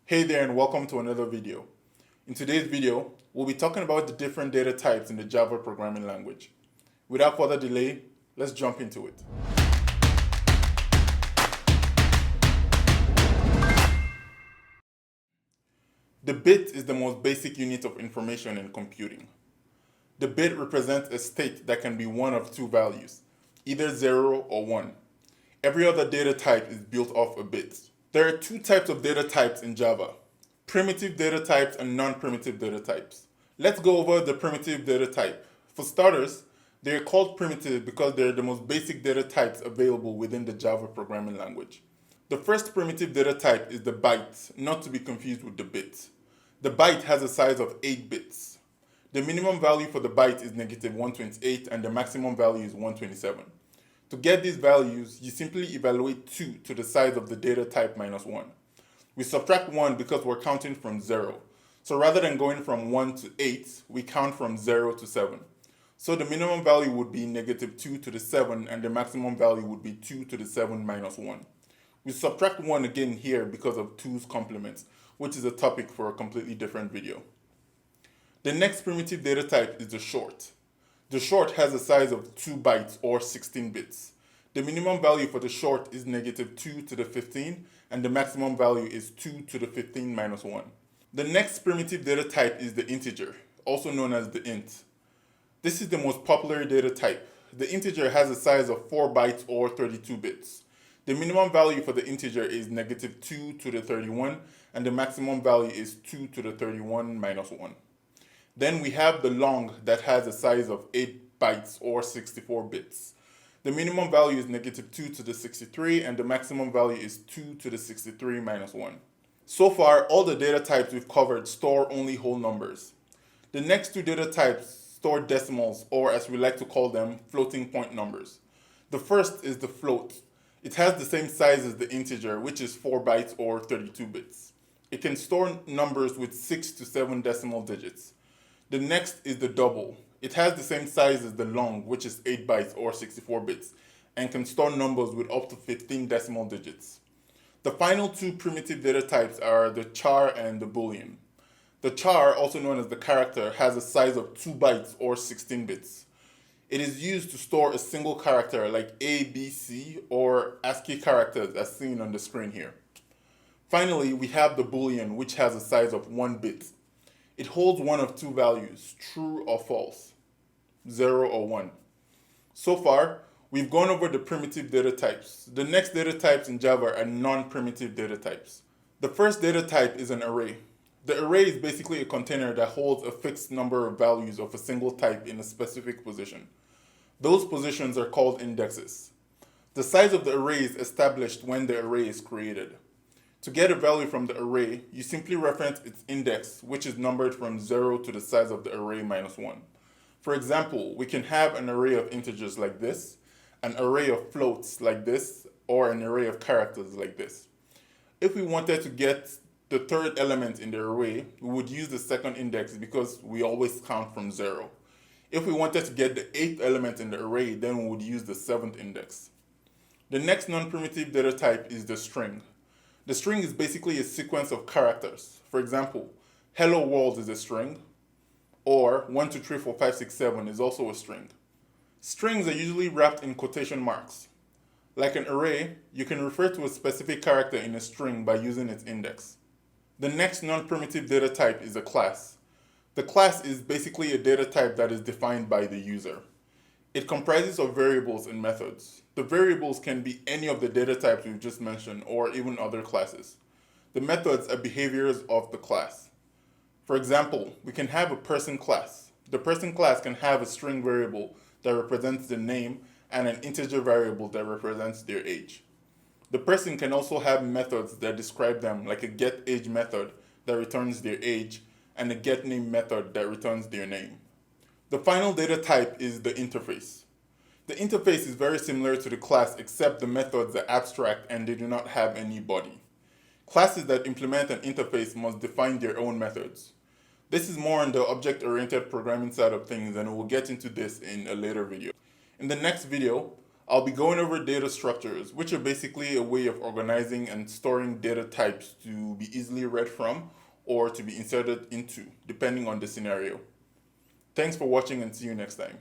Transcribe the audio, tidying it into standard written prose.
Hey there and welcome to another video. In today's video, we'll be talking about the different data types in the Java programming language. Without further delay, let's jump into it. The bit is the most basic unit of information in computing. The bit represents a state that can be one of two values, either 0 or 1. Every other data type is built off a bit. There are two types of data types in Java: primitive data types and non-primitive data types. Let's go over the primitive data type. For starters, they are called primitive because they're the most basic data types available within the Java programming language. The first primitive data type is the byte, not to be confused with the bit. The byte has a size of 8 bits. The minimum value for the byte is -128 and the maximum value is 127. To get these values, you simply evaluate 2 to the size of the data type minus 1. We subtract 1 because we're counting from 0. So rather than going from 1 to 8, we count from 0 to 7. So the minimum value would be -2 to the 7 and the maximum value would be 2 to the 7 minus 1. We subtract 1 again here because of 2's complement, which is a topic for a completely different video. The next primitive data type is the short. The short has a size of 2 bytes or 16 bits. The minimum value for the short is -2 to the 15 and the maximum value is 2 to the 15 minus 1. The next primitive data type is the integer, also known as the int. This is the most popular data type. The integer has a size of 4 bytes or 32 bits. The minimum value for the integer is -2 to the 31 and the maximum value is 2 to the 31 minus 1. Then we have the long that has a size of 8 bytes or 64 bits. The minimum value is -2 to the 63 and the maximum value is 2 to the 63 minus 1. So far, all the data types we've covered store only whole numbers. The next two data types store decimals, or as we like to call them, floating point numbers. The first is the float. It has the same size as the integer, which is 4 bytes or 32 bits. It can store numbers with 6 to 7 decimal digits. The next is the double. It has the same size as the long, which is 8 bytes or 64 bits, and can store numbers with up to 15 decimal digits. The final two primitive data types are the char and the boolean. The char, also known as the character, has a size of 2 bytes or 16 bits. It is used to store a single character like A, B, C, or ASCII characters as seen on the screen here. Finally, we have the boolean, which has a size of 1 bit. It holds one of two values, true or false, 0 or 1. So far, we've gone over the primitive data types. The next data types in Java are non-primitive data types. The first data type is an array. The array is basically a container that holds a fixed number of values of a single type in a specific position. Those positions are called indexes. The size of the array is established when the array is created. To get a value from the array, you simply reference its index, which is numbered from 0 to the size of the array minus 1. For example, we can have an array of integers like this, an array of floats like this, or an array of characters like this. If we wanted to get the third element in the array, we would use the second index because we always count from 0. If we wanted to get the 8th element in the array, then we would use the 7th index. The next non-primitive data type is the string. The string is basically a sequence of characters. For example, hello world is a string, or 1, 2, 3, 4, 5, 6, 7 is also a string. Strings are usually wrapped in quotation marks. Like an array, you can refer to a specific character in a string by using its index. The next non-primitive data type is a class. The class is basically a data type that is defined by the user. It comprises of variables and methods. The variables can be any of the data types we've just mentioned or even other classes. The methods are behaviors of the class. For example, we can have a person class. The person class can have a string variable that represents the name and an integer variable that represents their age. The person can also have methods that describe them, like a getAge method that returns their age and a getName method that returns their name. The final data type is the interface. The interface is very similar to the class except the methods are abstract and they do not have any body. Classes that implement an interface must define their own methods. This is more on the object-oriented programming side of things and we'll get into this in a later video. In the next video, I'll be going over data structures, which are basically a way of organizing and storing data types to be easily read from or to be inserted into, depending on the scenario. Thanks for watching and see you next time.